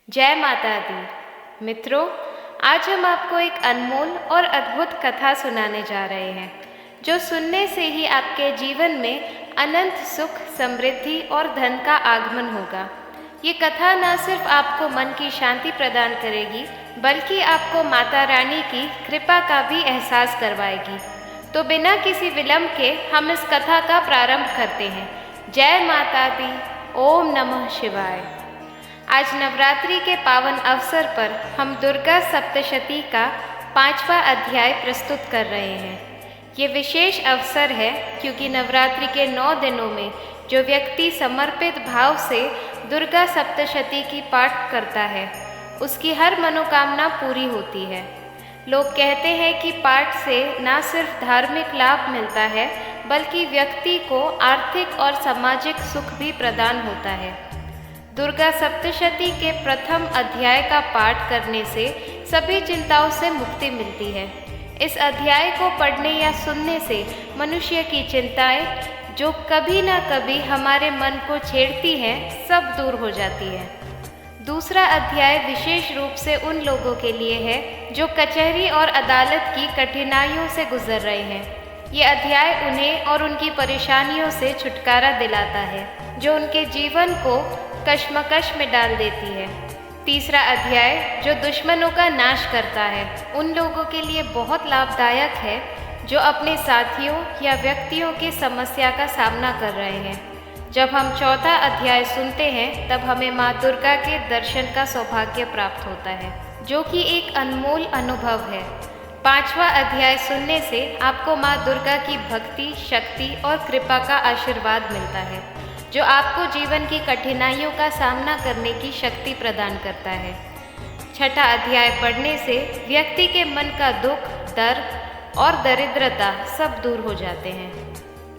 जय माता दी। मित्रों, आज हम आपको एक अनमोल और अद्भुत कथा सुनाने जा रहे हैं जो सुनने से ही आपके जीवन में अनंत सुख, समृद्धि और धन का आगमन होगा। ये कथा न सिर्फ आपको मन की शांति प्रदान करेगी बल्कि आपको माता रानी की कृपा का भी एहसास करवाएगी। तो बिना किसी विलंब के हम इस कथा का प्रारंभ करते हैं। जय माता दी। ओम नमः शिवाय। आज नवरात्रि के पावन अवसर पर हम दुर्गा सप्तशती का 5वां अध्याय प्रस्तुत कर रहे हैं। ये विशेष अवसर है क्योंकि नवरात्रि के 9 दिनों में जो व्यक्ति समर्पित भाव से दुर्गा सप्तशती की पाठ करता है उसकी हर मनोकामना पूरी होती है। लोग कहते हैं कि पाठ से न सिर्फ धार्मिक लाभ मिलता है बल्कि व्यक्ति को आर्थिक और सामाजिक सुख भी प्रदान होता है। दुर्गा सप्तशती के प्रथम अध्याय का पाठ करने से सभी चिंताओं से मुक्ति मिलती है। इस अध्याय को पढ़ने या सुनने से मनुष्य की चिंताएं जो कभी ना कभी हमारे मन को छेड़ती हैं सब दूर हो जाती है। दूसरा अध्याय विशेष रूप से उन लोगों के लिए है जो कचहरी और अदालत की कठिनाइयों से गुजर रहे हैं। ये अध्याय उन्हें और उनकी परेशानियों से छुटकारा दिलाता है जो उनके जीवन को कश्मकश में डाल देती है। तीसरा अध्याय जो दुश्मनों का नाश करता है उन लोगों के लिए बहुत लाभदायक है जो अपने साथियों या व्यक्तियों की समस्या का सामना कर रहे हैं। जब हम चौथा अध्याय सुनते हैं तब हमें माँ दुर्गा के दर्शन का सौभाग्य प्राप्त होता है जो कि एक अनमोल अनुभव है। 5वां अध्याय सुनने से आपको माँ दुर्गा की भक्ति, शक्ति और कृपा का आशीर्वाद मिलता है जो आपको जीवन की कठिनाइयों का सामना करने की शक्ति प्रदान करता है। छठा अध्याय पढ़ने से व्यक्ति के मन का दुख, दर्द और दरिद्रता सब दूर हो जाते हैं।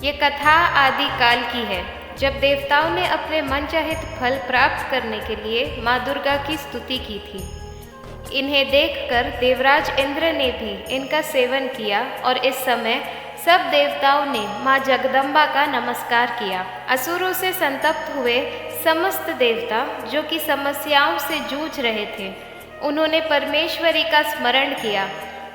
ये कथा आदि काल की है जब देवताओं ने अपने मनचाहित फल प्राप्त करने के लिए माँ दुर्गा की स्तुति की थी। इन्हें देखकर देवराज इंद्र ने भी इनका सेवन किया और इस समय सब देवताओं ने माँ जगदम्बा का नमस्कार किया। असुरों से संतप्त हुए समस्त देवता जो कि समस्याओं से जूझ रहे थे उन्होंने परमेश्वरी का स्मरण किया,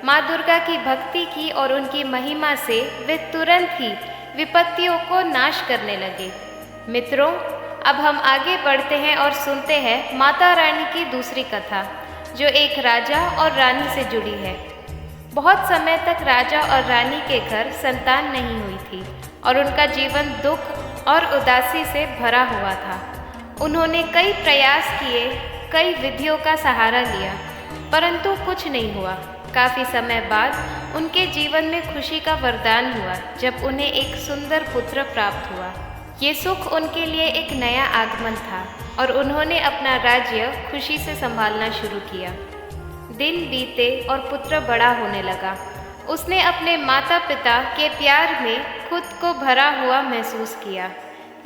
माँ दुर्गा की भक्ति की और उनकी महिमा से वे तुरंत ही विपत्तियों को नाश करने लगे। मित्रों, अब हम आगे बढ़ते हैं और सुनते हैं माता रानी की दूसरी कथा जो एक राजा और रानी से जुड़ी है। बहुत समय तक राजा और रानी के घर संतान नहीं हुई थी और उनका जीवन दुख और उदासी से भरा हुआ था। उन्होंने कई प्रयास किए, कई विधियों का सहारा लिया परंतु कुछ नहीं हुआ। काफ़ी समय बाद उनके जीवन में खुशी का वरदान हुआ जब उन्हें एक सुंदर पुत्र प्राप्त हुआ। ये सुख उनके लिए एक नया आगमन था और उन्होंने अपना राज्य खुशी से संभालना शुरू किया। दिन बीते और पुत्र बड़ा होने लगा। उसने अपने माता पिता के प्यार में खुद को भरा हुआ महसूस किया।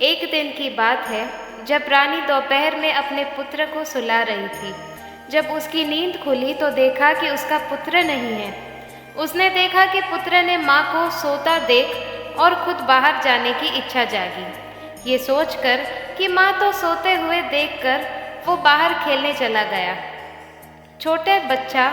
एक दिन की बात है जब रानी दोपहर में अपने पुत्र को सुला रही थी। जब उसकी नींद खुली तो देखा कि उसका पुत्र नहीं है। उसने देखा कि पुत्र ने माँ को सोता देख और खुद बाहर जाने की इच्छा जागी। ये सोचकर कि माँ तो सोते हुए देखकर वो बाहर खेलने चला गया। छोटे बच्चा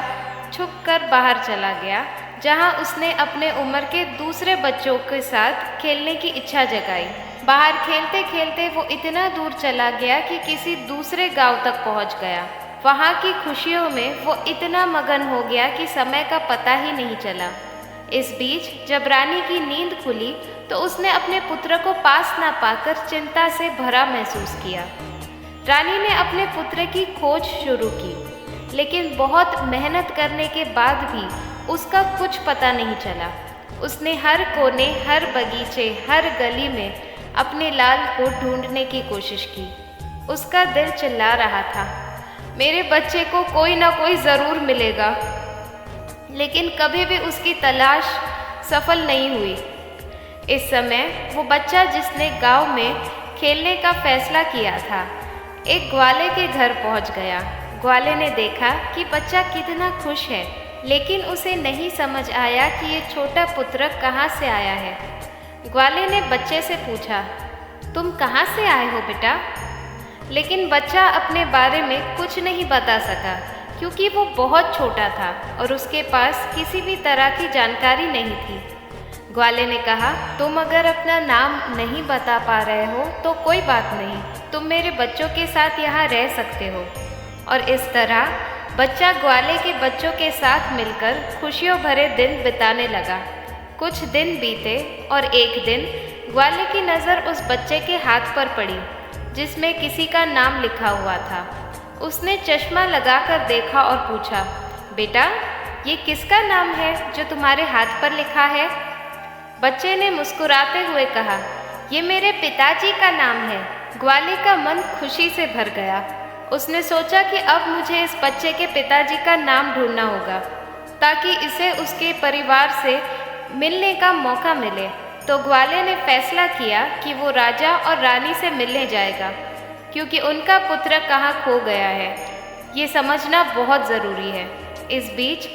छुपकर बाहर चला गया जहाँ उसने अपने उम्र के दूसरे बच्चों के साथ खेलने की इच्छा जगाई। बाहर खेलते खेलते वो इतना दूर चला गया कि किसी दूसरे गांव तक पहुँच गया। वहाँ की खुशियों में वो इतना मगन हो गया कि समय का पता ही नहीं चला। इस बीच जब रानी की नींद खुली तो उसने अपने पुत्र को पास ना पाकर चिंता से भरा महसूस किया। रानी ने अपने पुत्र की खोज शुरू की लेकिन बहुत मेहनत करने के बाद भी उसका कुछ पता नहीं चला। उसने हर कोने, हर बगीचे, हर गली में अपने लाल को ढूंढने की कोशिश की। उसका दिल चिल्ला रहा था, मेरे बच्चे को कोई ना कोई ज़रूर मिलेगा, लेकिन कभी भी उसकी तलाश सफल नहीं हुई। इस समय वो बच्चा जिसने गांव में खेलने का फैसला किया था एक ग्वाले के घर पहुंच गया। ग्वाले ने देखा कि बच्चा कितना खुश है लेकिन उसे नहीं समझ आया कि ये छोटा पुत्र कहाँ से आया है। ग्वाले ने बच्चे से पूछा, तुम कहाँ से आए हो बेटा? लेकिन बच्चा अपने बारे में कुछ नहीं बता सका क्योंकि वो बहुत छोटा था और उसके पास किसी भी तरह की जानकारी नहीं थी। ग्वाले ने कहा, तुम अगर अपना नाम नहीं बता पा रहे हो तो कोई बात नहीं, तुम मेरे बच्चों के साथ यहाँ रह सकते हो। और इस तरह बच्चा ग्वाले के बच्चों के साथ मिलकर खुशियों भरे दिन बिताने लगा। कुछ दिन बीते और एक दिन ग्वाले की नज़र उस बच्चे के हाथ पर पड़ी जिसमें किसी का नाम लिखा हुआ था। उसने चश्मा लगाकर देखा और पूछा, बेटा, ये किसका नाम है जो तुम्हारे हाथ पर लिखा है? बच्चे ने मुस्कुराते हुए कहा, ये मेरे पिताजी का नाम है। ग्वाले का मन खुशी से भर गया। उसने सोचा कि अब मुझे इस बच्चे के पिताजी का नाम ढूंढना होगा ताकि इसे उसके परिवार से मिलने का मौका मिले। तो ग्वाले ने फैसला किया कि वो राजा और रानी से मिलने जाएगा क्योंकि उनका पुत्र कहाँ खो गया है, ये समझना बहुत ज़रूरी है। इस बीच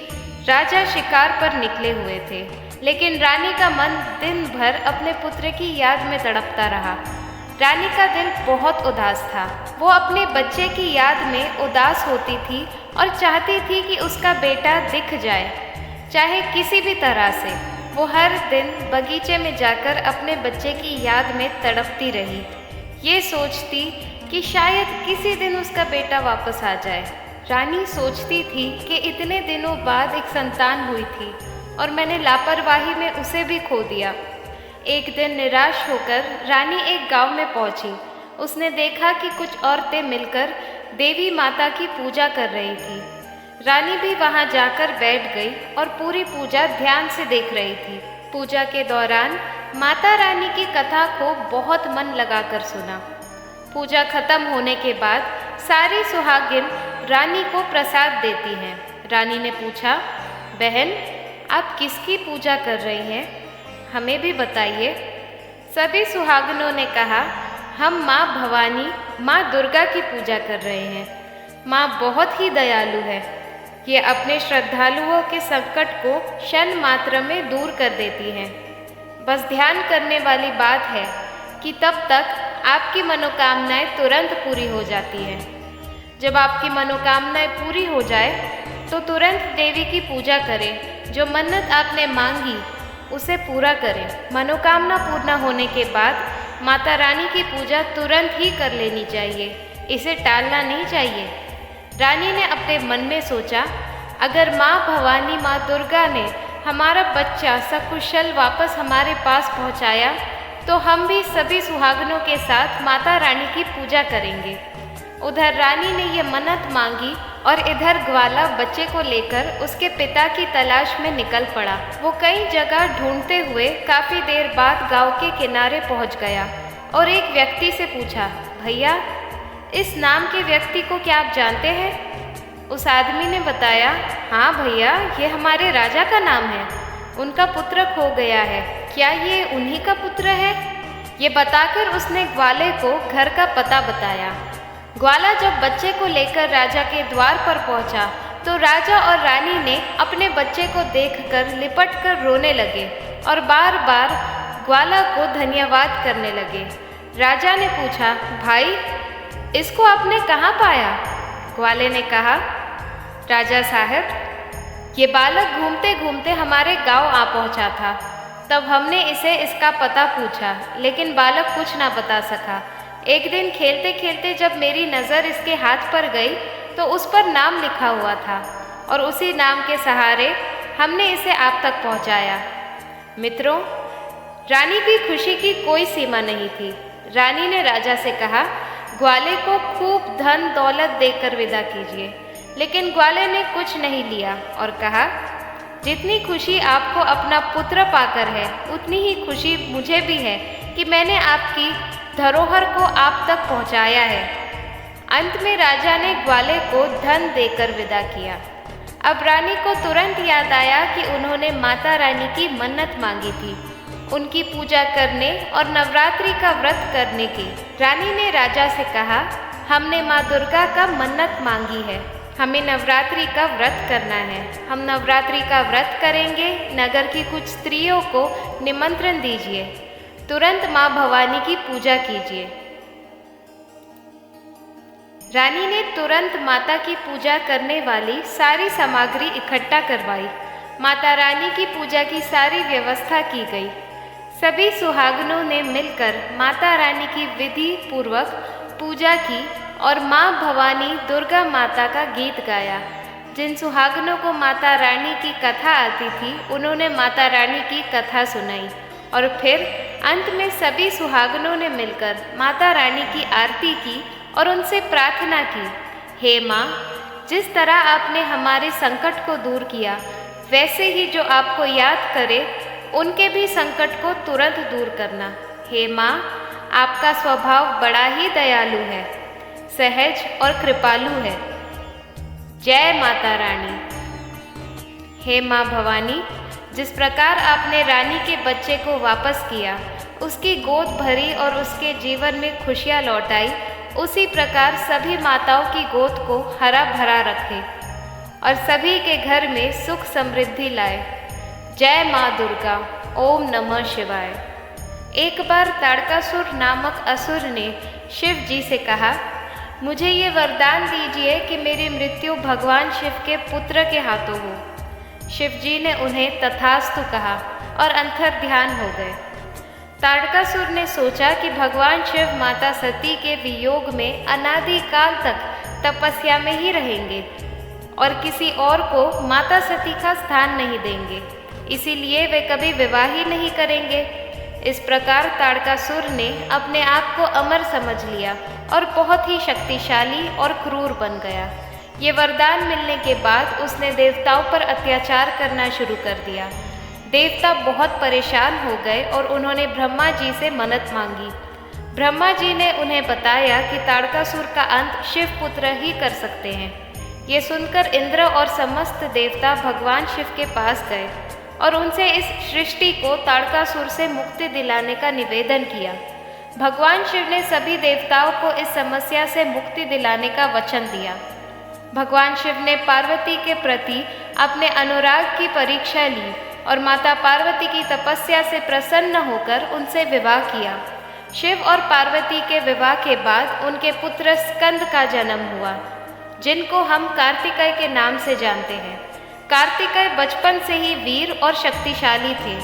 राजा शिकार पर निकले हुए थे, लेकिन रानी का मन दिन भर अपने पुत्र की याद में तड़पता रहा। रानी का दिल बहुत उदास था। वो अपने बच्चे की याद में उदास होती थी और चाहती थी कि उसका बेटा दिख जाए, चाहे किसी भी तरह से। वो हर दिन बगीचे में जाकर अपने बच्चे की याद में तड़पती रही, ये सोचती कि शायद किसी दिन उसका बेटा वापस आ जाए। रानी सोचती थी कि इतने दिनों बाद एक संतान हुई थी और मैंने लापरवाही में उसे भी खो दिया। एक दिन निराश होकर रानी एक गांव में पहुंची। उसने देखा कि कुछ औरतें मिलकर देवी माता की पूजा कर रही थी। रानी भी वहां जाकर बैठ गई और पूरी पूजा ध्यान से देख रही थी। पूजा के दौरान माता रानी की कथा को बहुत मन लगाकर सुना। पूजा खत्म होने के बाद सारी सुहागिन रानी को प्रसाद देती हैं। रानी ने पूछा, बहन, आप किसकी पूजा कर रही हैं? हमें भी बताइए। सभी सुहागिनों ने कहा, हम माँ भवानी, माँ दुर्गा की पूजा कर रहे हैं। माँ बहुत ही दयालु है। ये अपने श्रद्धालुओं के संकट को क्षण मात्र में दूर कर देती हैं। बस ध्यान करने वाली बात है कि तब तक आपकी मनोकामनाएं तुरंत पूरी हो जाती हैं। जब आपकी मनोकामनाएं पूरी हो जाए तो तुरंत देवी की पूजा करें। जो मन्नत आपने मांगी उसे पूरा करें। मनोकामना पूर्ण होने के बाद माता रानी की पूजा तुरंत ही कर लेनी चाहिए, इसे टालना नहीं चाहिए। रानी ने अपने मन में सोचा, अगर माँ भवानी, माँ दुर्गा ने हमारा बच्चा सकुशल वापस हमारे पास पहुँचाया तो हम भी सभी सुहागनों के साथ माता रानी की पूजा करेंगे। उधर रानी ने ये मन्नत मांगी और इधर ग्वाला बच्चे को लेकर उसके पिता की तलाश में निकल पड़ा। वो कई जगह ढूंढते हुए काफ़ी देर बाद गांव के किनारे पहुंच गया और एक व्यक्ति से पूछा, भैया, इस नाम के व्यक्ति को क्या आप जानते हैं? उस आदमी ने बताया, हाँ भैया, ये हमारे राजा का नाम है। उनका पुत्र खो गया है, क्या ये उन्हीं का पुत्र है? ये बताकर उसने ग्वाले को घर का पता बताया। ग्वाला जब बच्चे को लेकर राजा के द्वार पर पहुंचा तो राजा और रानी ने अपने बच्चे को देखकर लिपटकर रोने लगे और बार बार ग्वाला को धन्यवाद करने लगे। राजा ने पूछा, भाई, इसको आपने कहाँ पाया? ग्वाले ने कहा, राजा साहब, ये बालक घूमते घूमते हमारे गांव आ पहुंचा था। तब हमने इसे इसका पता पूछा, लेकिन बालक कुछ ना बता सका। एक दिन खेलते खेलते जब मेरी नज़र इसके हाथ पर गई तो उस पर नाम लिखा हुआ था और उसी नाम के सहारे हमने इसे आप तक पहुंचाया। मित्रों, रानी की खुशी की कोई सीमा नहीं थी। रानी ने राजा से कहा, ग्वाले को खूब धन दौलत देकर विदा कीजिए। लेकिन ग्वाले ने कुछ नहीं लिया और कहा, जितनी खुशी आपको अपना पुत्र पाकर है उतनी ही खुशी मुझे भी है कि मैंने आपकी धरोहर को आप तक पहुंचाया है। अंत में राजा ने ग्वाले को धन देकर विदा किया। अब रानी को तुरंत याद आया कि उन्होंने माता रानी की मन्नत मांगी थी, उनकी पूजा करने और नवरात्रि का व्रत करने की। रानी ने राजा से कहा, हमने माँ दुर्गा का मन्नत मांगी है, हमें नवरात्रि का व्रत करना है। हम नवरात्रि का व्रत करेंगे। नगर की कुछ स्त्रियों को निमंत्रण दीजिए। तुरंत माँ भवानी की पूजा कीजिए। रानी ने तुरंत माता की पूजा करने वाली सारी सामग्री इकट्ठा करवाई। माता रानी की पूजा की सारी व्यवस्था की गई। सभी सुहागनों ने मिलकर माता रानी की विधि पूर्वक पूजा की और माँ भवानी दुर्गा माता का गीत गाया। जिन सुहागनों को माता रानी की कथा आती थी, उन्होंने माता रानी की कथा सुनाई और फिर अंत में सभी सुहागनों ने मिलकर माता रानी की आरती की और उनसे प्रार्थना की, हे माँ, जिस तरह आपने हमारे संकट को दूर किया, वैसे ही जो आपको याद करे उनके भी संकट को तुरंत दूर करना। हे माँ, आपका स्वभाव बड़ा ही दयालु है, सहज और कृपालु है। जय माता रानी। हे माँ भवानी, जिस प्रकार आपने रानी के बच्चे को वापस किया, उसकी गोद भरी और उसके जीवन में खुशियाँ लौटाई, उसी प्रकार सभी माताओं की गोद को हरा भरा रखे और सभी के घर में सुख समृद्धि लाए। जय माँ दुर्गा। ओम नमः शिवाय। एक बार ताड़कासुर नामक असुर ने शिव जी से कहा, मुझे ये वरदान दीजिए कि मेरी मृत्यु भगवान शिव के पुत्र के हाथों हो। शिव जी ने उन्हें तथास्तु कहा और अंतर ध्यान हो गए। ताड़कासुर ने सोचा कि भगवान शिव माता सती के वियोग में अनादिकाल तक तपस्या में ही रहेंगे और किसी और को माता सती का स्थान नहीं देंगे, इसीलिए वे कभी विवाह ही नहीं करेंगे। इस प्रकार ताड़कासुर ने अपने आप को अमर समझ लिया और बहुत ही शक्तिशाली और क्रूर बन गया। ये वरदान मिलने के बाद उसने देवताओं पर अत्याचार करना शुरू कर दिया। देवता बहुत परेशान हो गए और उन्होंने ब्रह्मा जी से मन्नत मांगी। ब्रह्मा जी ने उन्हें बताया कि ताड़कासुर का अंत शिव पुत्र ही कर सकते हैं। ये सुनकर इंद्र और समस्त देवता भगवान शिव के पास गए और उनसे इस सृष्टि को ताड़कासुर से मुक्ति दिलाने का निवेदन किया। भगवान शिव ने सभी देवताओं को इस समस्या से मुक्ति दिलाने का वचन दिया। भगवान शिव ने पार्वती के प्रति अपने अनुराग की परीक्षा ली और माता पार्वती की तपस्या से प्रसन्न होकर उनसे विवाह किया। शिव और पार्वती के विवाह के बाद उनके पुत्र स्कंद का जन्म हुआ, जिनको हम कार्तिकेय के नाम से जानते हैं। कार्तिकेय बचपन से ही वीर और शक्तिशाली थे।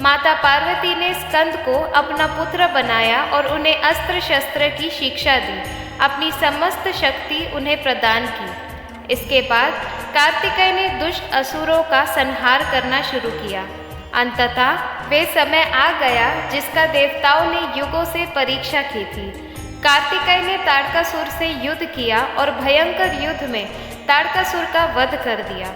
माता पार्वती ने स्कंद को अपना पुत्र बनाया और उन्हें अस्त्र शस्त्र की शिक्षा दी, अपनी समस्त शक्ति उन्हें प्रदान की। इसके बाद कार्तिकेय ने दुष्ट असुरों का संहार करना शुरू किया। अंततः वे समय आ गया जिसका देवताओं ने युगों से परीक्षा की थी। कार्तिकेय ने ताड़कासुर से युद्ध किया और भयंकर युद्ध में ताड़कासुर का वध कर दिया।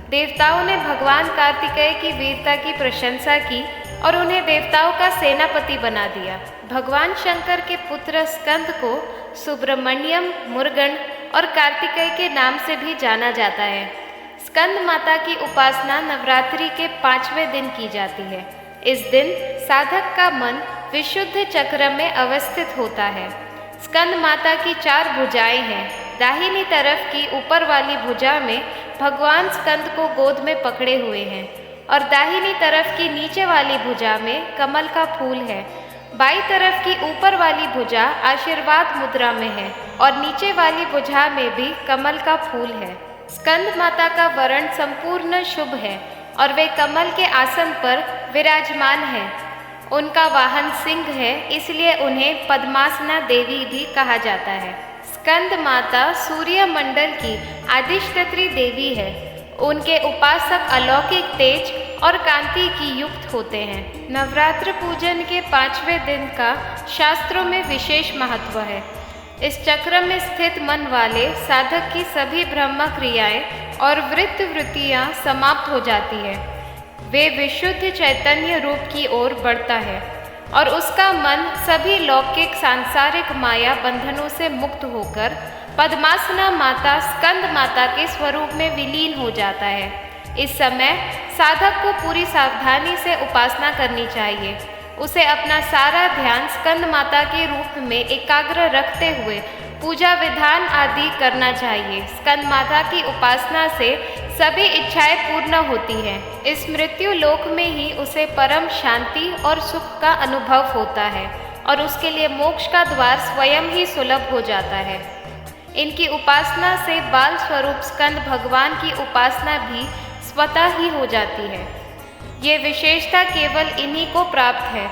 देवताओं ने भगवान कार्तिकेय की वीरता की प्रशंसा की और उन्हें देवताओं का सेनापति बना दिया। भगवान शंकर के पुत्र स्कंद को सुब्रमण्यम, मुर्गन और कार्तिकेय के नाम से भी जाना जाता है। स्कंद माता की उपासना नवरात्रि के 5वें दिन की जाती है। इस दिन साधक का मन विशुद्ध चक्र में अवस्थित होता है। स्कंद माता की 4 भुजाएं हैं। दाहिनी तरफ की ऊपर वाली भुजा में भगवान स्कंद को गोद में पकड़े हुए हैं और दाहिनी तरफ की नीचे वाली भुजा में कमल का फूल है। बाईं तरफ की ऊपर वाली भुजा आशीर्वाद मुद्रा में है और नीचे वाली भुजा में भी कमल का फूल है। स्कंद माता का वर्ण संपूर्ण शुभ है और वे कमल के आसन पर विराजमान हैं। उनका वाहन सिंह है, इसलिए उन्हें पद्मासना देवी भी कहा जाता है। स्कंद माता सूर्य मंडल की अधिष्ठात्री देवी है। उनके उपासक अलौकिक तेज और कांति की युक्त होते हैं। नवरात्र पूजन के 5वें दिन का शास्त्रों में विशेष महत्व है। इस चक्र में स्थित मन वाले साधक की सभी ब्रह्म क्रियाएं और वृत्तियां समाप्त हो जाती है। वे विशुद्ध चैतन्य रूप की ओर बढ़ता है और उसका मन सभी लौकिक सांसारिक माया बंधनों से मुक्त होकर पद्मासना माता स्कंद माता के स्वरूप में विलीन हो जाता है। इस समय साधक को पूरी सावधानी से उपासना करनी चाहिए। उसे अपना सारा ध्यान स्कंद माता के रूप में एकाग्र रखते हुए पूजा विधान आदि करना चाहिए। स्कंद माता की उपासना से सभी इच्छाएं पूर्ण होती हैं। इस मृत्यु लोक में ही उसे परम शांति और सुख का अनुभव होता है और उसके लिए मोक्ष का द्वार स्वयं ही सुलभ हो जाता है। इनकी उपासना से बाल स्वरूप स्कंद भगवान की उपासना भी स्वतः ही हो जाती है। ये विशेषता केवल इन्हीं को प्राप्त है।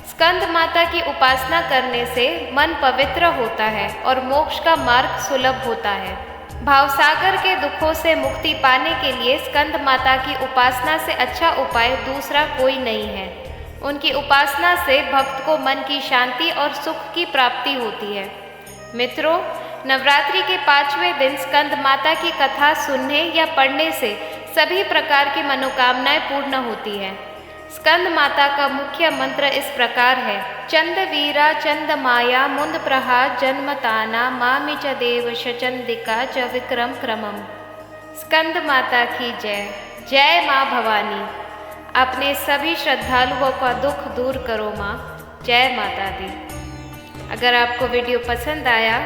स्कंद माता की उपासना करने से मन पवित्र होता है और मोक्ष का मार्ग सुलभ होता है। भावसागर के दुखों से मुक्ति पाने के लिए स्कंद माता की उपासना से अच्छा उपाय दूसरा कोई नहीं है। उनकी उपासना से भक्त को मन की शांति और सुख की प्राप्ति होती है। मित्रों, नवरात्रि के 5वें दिन स्कंद माता की कथा सुनने या पढ़ने से सभी प्रकार की मनोकामनाएं पूर्ण होती हैं। स्कंद माता का मुख्य मंत्र इस प्रकार है: चंद वीरा चंद माया मुंद प्रहा जन्मताना मामि च देव शचंदिका च विक्रम क्रमम। स्कंद माता की जय। जय माँ भवानी। अपने सभी श्रद्धालुओं का दुख दूर करो माँ। जय माता दी। अगर आपको वीडियो पसंद आया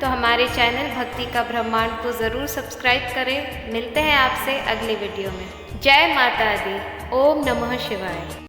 तो हमारे चैनल भक्ति का ब्रह्मांड को ज़रूर सब्सक्राइब करें। मिलते हैं आपसे अगली वीडियो में। जय माता दी। ओम नमः शिवाय।